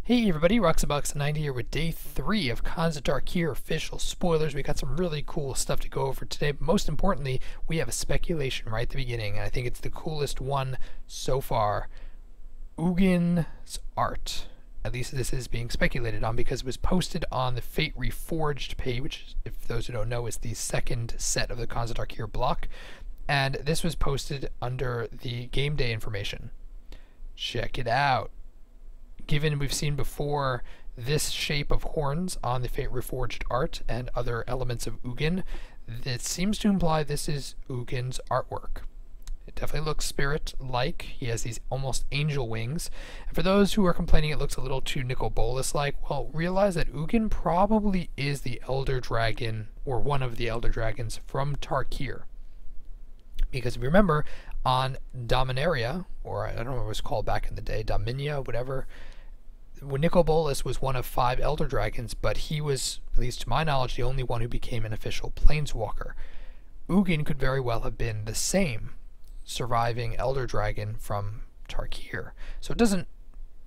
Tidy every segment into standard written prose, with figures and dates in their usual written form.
Hey everybody, Roxabox90 here with day 3 of Khans of Tarkir official spoilers. We got some really cool stuff to go over today, but most importantly, we have a speculation right at the beginning, and I think it's the coolest one so far. Ugin's art. At least this is being speculated on because it was posted on the Fate Reforged page, which, if those who don't know, is the second set of the Khans of Tarkir block, and this was posted under the game day information. Check it out. Given we've seen before this shape of horns on the Fate Reforged art and other elements of Ugin, it seems to imply this is Ugin's artwork. It definitely looks spirit-like. He has these almost angel wings. And for those who are complaining it looks a little too Nicol Bolas-like, well, realize that Ugin probably is the Elder Dragon, or one of the Elder Dragons from Tarkir. Because if you remember, on Dominaria, or I don't know what it was called back in the day, Dominia, whatever, when Nicol Bolas was one of 5 Elder Dragons, but he was, at least to my knowledge, the only one who became an official Planeswalker. Ugin could very well have been the same surviving Elder Dragon from Tarkir. So it doesn't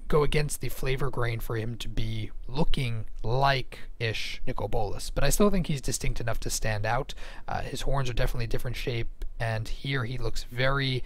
go against the flavor grain for him to be looking like-ish Nicol Bolas, but I still think he's distinct enough to stand out. His horns are definitely a different shape, and here he looks very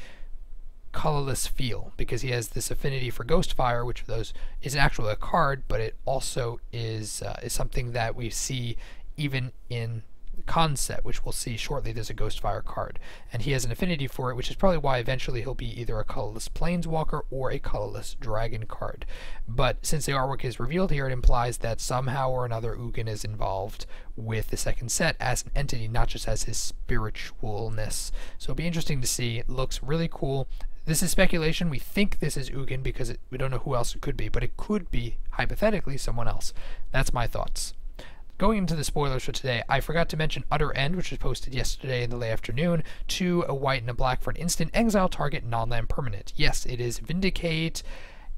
colorless feel because he has this affinity for Ghostfire, which for those isn't actually a card, but it also is something that we see even in the concept, which we'll see shortly. There's a Ghostfire card, and he has an affinity for it, which is probably why eventually he'll be either a colorless Planeswalker or a colorless Dragon card. But since the artwork is revealed here, it implies that somehow or another Ugin is involved with the second set as an entity, not just as his spiritualness. So it'll be interesting to see. It looks really cool. This is speculation. We think this is Ugin because we don't know who else it could be, but it could be, hypothetically, someone else. That's my thoughts. Going into the spoilers for today, I forgot to mention Utter End, which was posted yesterday in the late afternoon. 2, a white and a black for an instant. Exile target, non-land permanent. Yes, it is Vindicate.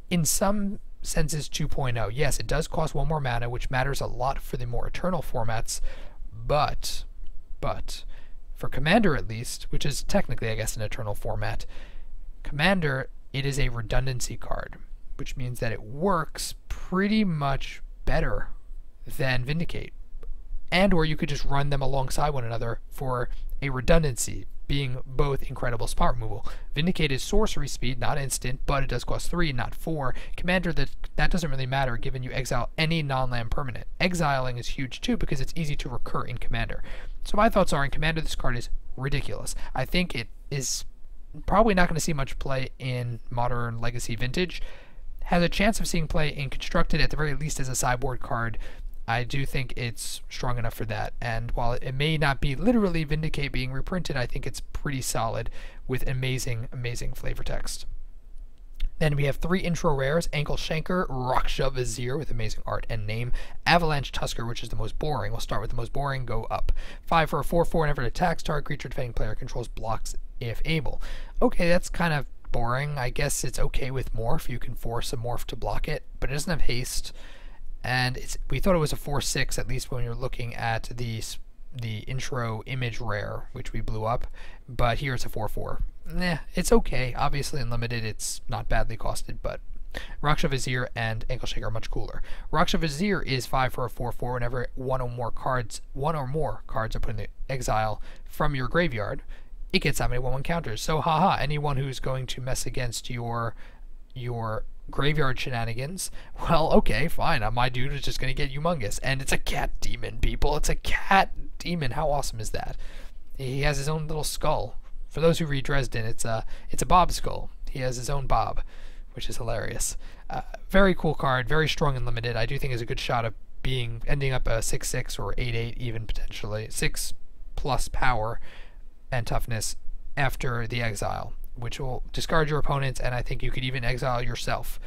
In some senses, 2.0. Yes, it does cost 1 more mana, which matters a lot for the more Eternal formats. But, for Commander at least, which is technically, I guess, an Eternal format, Commander, it is a redundancy card, which means that it works pretty much better than Vindicate, and or you could just run them alongside one another for a redundancy, being both incredible spot removal. Vindicate is sorcery speed, not instant, but it does cost 3, not 4. Commander, that doesn't really matter given you exile any non-land permanent. Exiling is huge too because it's easy to recur in Commander. So my thoughts are, in Commander this card is ridiculous. I think it is probably not going to see much play in Modern, Legacy, Vintage. Has a chance of seeing play in Constructed at the very least as a sideboard card. I do think it's strong enough for that, and while it may not be literally Vindicate being reprinted, I think it's pretty solid with amazing flavor text. Then we have 3 intro rares: Ankle Shanker, Raksha Vizier with amazing art and name, Avalanche Tusker, which is the most boring. We'll start with the most boring, go up. 5 for a 4/4, whenever it attacks, target creature defending player controls blocks if able. Okay, that's kind of boring. I guess it's okay with Morph. You can force a Morph to block it, but it doesn't have haste. And we thought it was a 4/6, at least when you're looking at the intro image rare, which we blew up, but here it's a 4/4. It's okay. Obviously unlimited, it's not badly costed, but Raksha Vizier and Ankle Shaker are much cooler. Raksha Vizier is 5 for a 4/4 whenever one or more cards are put in the exile from your graveyard. It gets that many 1/1 counters. So haha, anyone who's going to mess against your graveyard shenanigans, well, okay, fine. My dude is just going to get humongous. And it's a cat demon, people. It's a cat demon. How awesome is that? He has his own little skull. For those who read Dresden, it's a Bob skull. He has his own Bob, which is hilarious. Very cool card, very strong and limited. I do think is a good shot of ending up a 6/6 or 8/8 even potentially. 6 plus power and toughness after the exile, which will discard your opponents, and I think you could even exile yourself.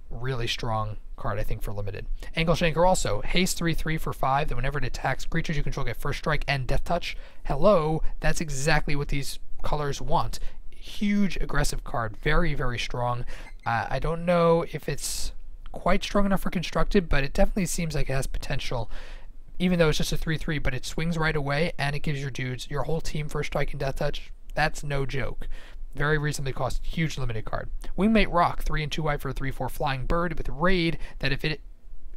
Really strong card, I think, for limited. Ankle Shanker also, haste 3/3 for 5, that whenever it attacks creatures you control get first strike and death touch. Hello, that's exactly what these colors want. Huge aggressive card, very strong. I don't know if it's quite strong enough for Constructed, but it definitely seems like it has potential, even though it's just a 3/3, but it swings right away, and it gives your dudes, your whole team, first strike and death touch. That's no joke. Very reasonably cost, huge limited card. Wingmate Rock, 3 and 2 white for a 3/4 flying bird with raid that if it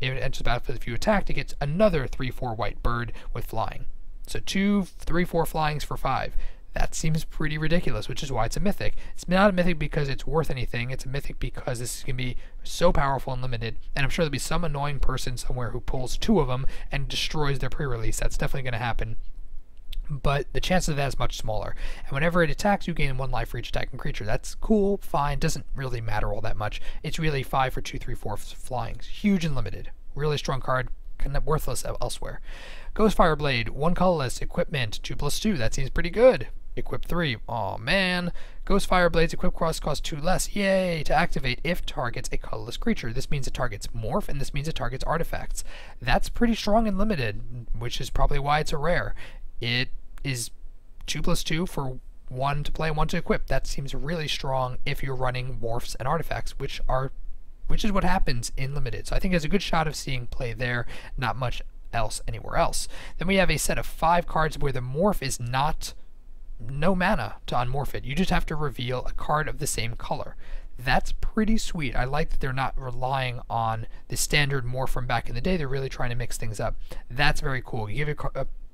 enters the battlefield, if you attack, it gets another 3/4 white bird with flying. So 2 3/4 flyings for 5. That seems pretty ridiculous, which is why it's a mythic. It's not a mythic because it's worth anything. It's a mythic because this can be so powerful and limited. And I'm sure there'll be some annoying person somewhere who pulls 2 of them and destroys their pre-release. That's definitely going to happen. But the chance of that is much smaller. And whenever it attacks, you gain 1 life for each attacking creature. That's cool, fine, doesn't really matter all that much. It's really 5 for 2 3/4 flying. Huge and limited. Really strong card, kind of worthless elsewhere. Ghostfire Blade, 1 colorless, equipment, 2/2. That seems pretty good. Equip 3. Oh man. Ghostfire Blade's equip cost 2 less. Yay! To activate if targets a colorless creature. This means it targets morph, and this means it targets artifacts. That's pretty strong and limited, which is probably why it's a rare. It is 2/2 for 1 to play and 1 to equip. That seems really strong if you're running morphs and artifacts, which is what happens in limited. So I think there's a good shot of seeing play there, not much else anywhere else. Then we have a set of 5 cards where the morph is no mana to unmorph it. You just have to reveal a card of the same color. That's pretty sweet. I like that they're not relying on the standard morph from back in the day. They're really trying to mix things up. That's very cool. You give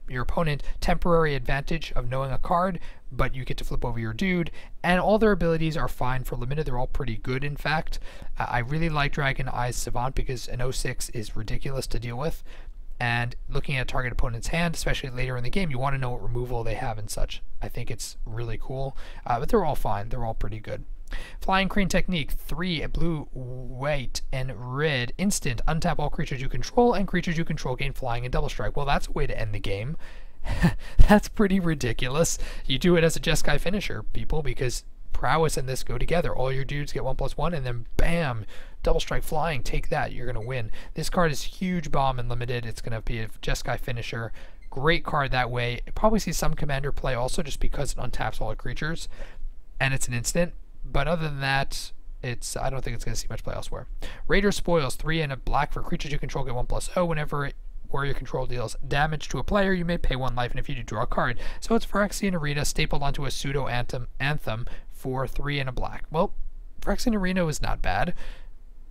your opponent temporary advantage of knowing a card, but you get to flip over your dude, and all their abilities are fine for limited. They're all pretty good, in fact. I really like Dragon Eyes Savant because an 06 is ridiculous to deal with, and looking at a target opponent's hand, especially later in the game, you want to know what removal they have and such. I think it's really cool, but they're all fine. They're all pretty good. Flying Crane Technique, 3 blue, white, and red. Instant, untap all creatures you control, and creatures you control gain flying and double strike. Well, that's a way to end the game. That's pretty ridiculous. You do it as a Jeskai finisher, people, because prowess and this go together. All your dudes get 1/1, and then bam, double strike flying. Take that, you're going to win. This card is huge bomb and limited. It's going to be a Jeskai finisher. Great card that way. It probably sees some commander play also just because it untaps all the creatures, and it's an instant. But other than that, I don't think it's going to see much play elsewhere. Raider Spoils, 3 and a black for creatures you control get 1/0. Whenever warrior control deals damage to a player, you may pay 1 life, and if you do, draw a card. So it's Phyrexian Arena stapled onto a pseudo anthem for 3 and a black. Well, Phyrexian Arena is not bad.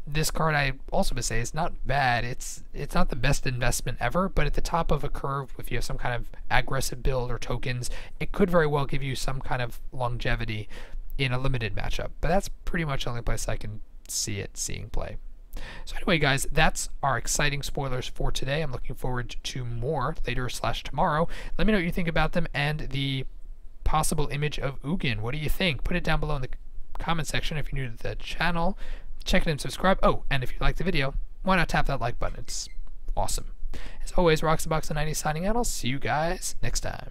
This card, I also would say, is not bad. It's not the best investment ever, but at the top of a curve, if you have some kind of aggressive build or tokens, it could very well give you some kind of longevity in a limited matchup. But that's pretty much the only place I can see it seeing play. So anyway, guys, that's our exciting spoilers for today. I'm looking forward to more later/tomorrow. Let me know what you think about them and the possible image of Ugin. What do you think? Put it down below in the comment section if you're new to the channel. Check it and subscribe. Oh, and if you liked the video, why not tap that like button? It's awesome. As always, Roxabox90 signing out. I'll see you guys next time.